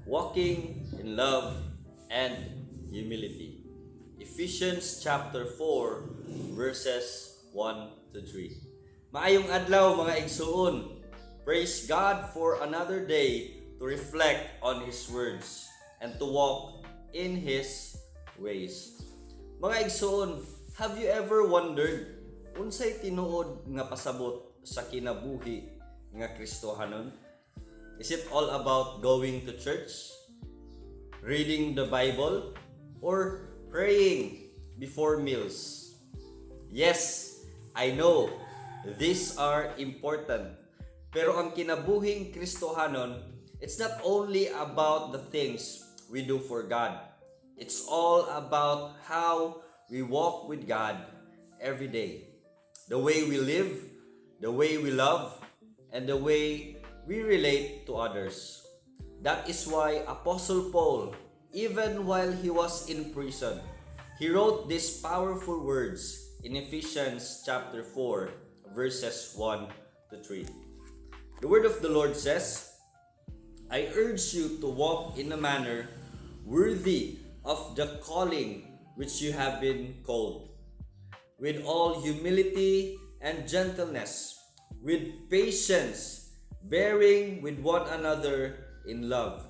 walking in love and humility. Ephesians chapter 4 verses 1 to 3. Maayong adlaw mga igsuon. Praise God for another day to reflect on His words and to walk in His ways. Mga igsuon, have you ever wondered unsay tinuod nga pasabot sa kinabuhi nga Kristohanon? Is it all about going to church, reading the Bible, or praying before meals? Yes, I know these are important. Pero ang kinabuhing Kristohanon, it's not only about the things we do for God. It's all about how we walk with God every day. The way we live, the way we love, and the way we relate to others. That is why Apostle Paul, even while he was in prison, he wrote these powerful words in Ephesians chapter 4, verses 1 to 3. The word of the Lord says, I urge you to walk in a manner worthy of the calling which you have been called, with all humility and gentleness, with patience, bearing with one another in love,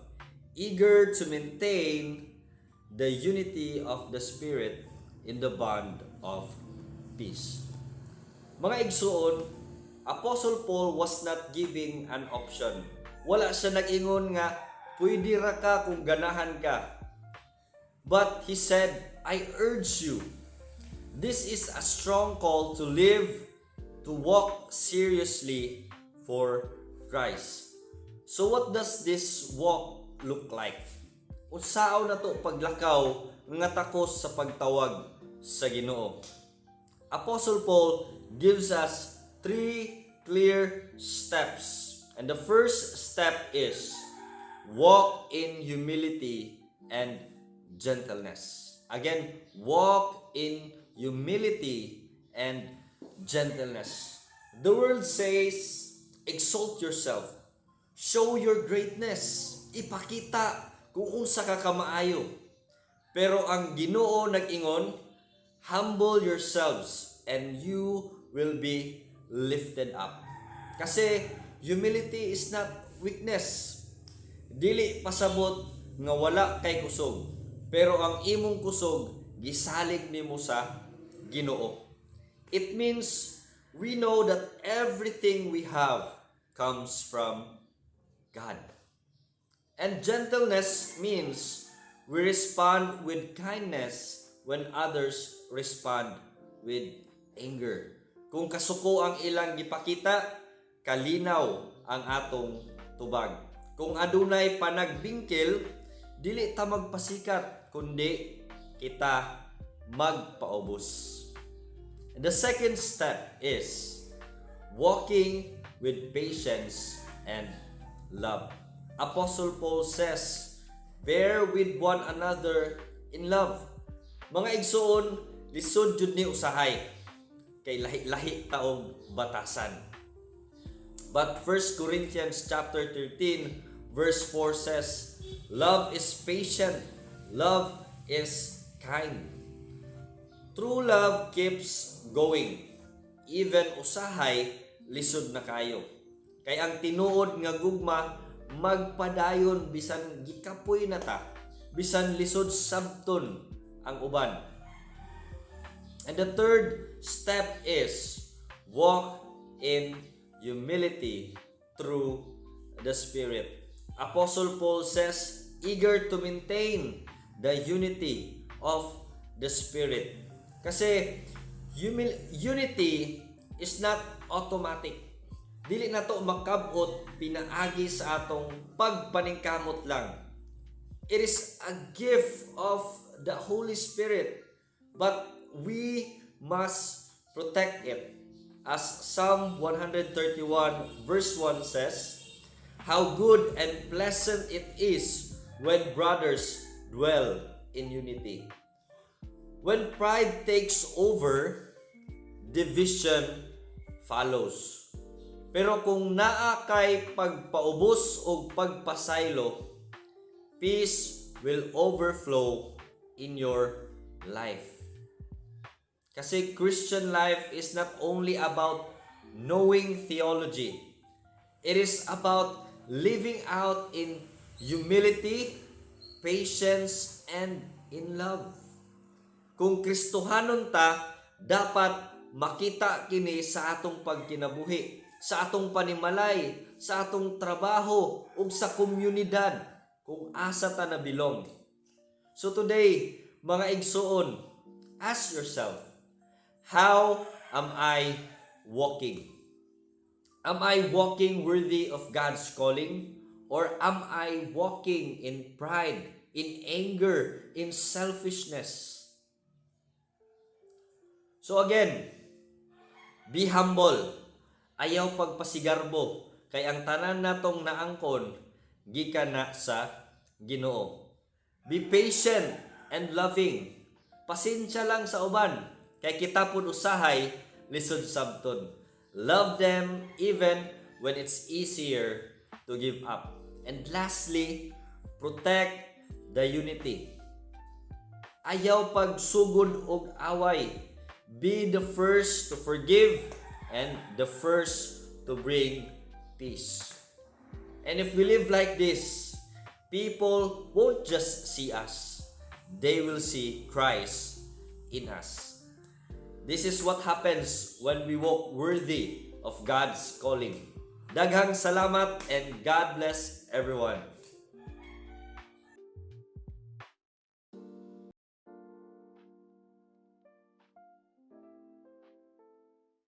eager to maintain the unity of the Spirit in the bond of peace. Mga igsuon, Apostle Paul was not giving an option. Wala siya nag-ingon nga, pwede ra ka kung ganahan ka. But he said, I urge you. This is a strong call to live, to walk seriously for Christ. So what does this walk look like? Unsao na to paglakaw nga takos sa pagtawag sa Ginoo? Apostle Paul gives us 3 clear steps. And the first step is walk in humility and gentleness. Again, walk in humility and gentleness. The world says, exalt yourself, show your greatness, ipakita kung unsa ka kamaayo. Pero ang Ginoo nag-ingon, humble yourselves and you will be lifted up. Kasi humility is not weakness. Dili pasabot nga wala kay kusog, pero ang imong kusog gisalig nimo sa Ginoo. It means we know that everything we have comes from God. And gentleness means we respond with kindness when others respond with anger. Kung kasuko ang ilang gipakita, kalinaw ang atong tubag. Kung adunay panagbingkil, dili ta magpasikat, kundi kita magpaubos. The second step is walking with patience and love. Apostle Paul says, bear with one another in love. Mga igsoon, lisod jud ni usahay, kay lahi-lahi taong batasan. But 1 Corinthians chapter 13 verse 4 says, love is patient, love is kind. True love keeps going. Even usahay, lisod na kayo. Kay ang tinuod nga gugma, magpadayon bisan gikapoy na ta, bisan lisod sabton ang uban. And the third step is walk in humility through the Spirit. Apostle Paul says, eager to maintain the unity of the Spirit. Kasi unity is not automatic. Dili na to makabot pinaagi sa atong pagpaningkamot lang. It is a gift of the Holy Spirit, but we must protect it. As Psalm 131 verse 1 says, how good and pleasant it is when brothers dwell in unity. When pride takes over, division follows. Pero kung naa kay pagpaubos o pagpasaylo, peace will overflow in your life. Kasi Christian life is not only about knowing theology. It is about living out in humility, patience, and in love. Kung Kristohanon ta, dapat makita kini sa atong pagkinabuhi, sa atong panimalay, sa atong trabaho, ug sa komunidad kung asa ta nabilong. So today, mga igsoon, ask yourself, how am I walking? Am I walking worthy of God's calling? Or am I walking in pride, in anger, in selfishness? So again, be humble. Ayaw pagpasigarbo. Kay ang tanan natong naangkon, gikan na sa Ginoo. Be patient and loving. Pasensya lang sa uban. Kay kita pud usahay, lisod sabton. Love them even when it's easier to give up. And lastly, protect the unity. Ayaw pagsugod og away. Be the first to forgive and the first to bring peace. And if we live like this, people won't just see us. They will see Christ in us. This is what happens when we walk worthy of God's calling. Daghang salamat and God bless everyone.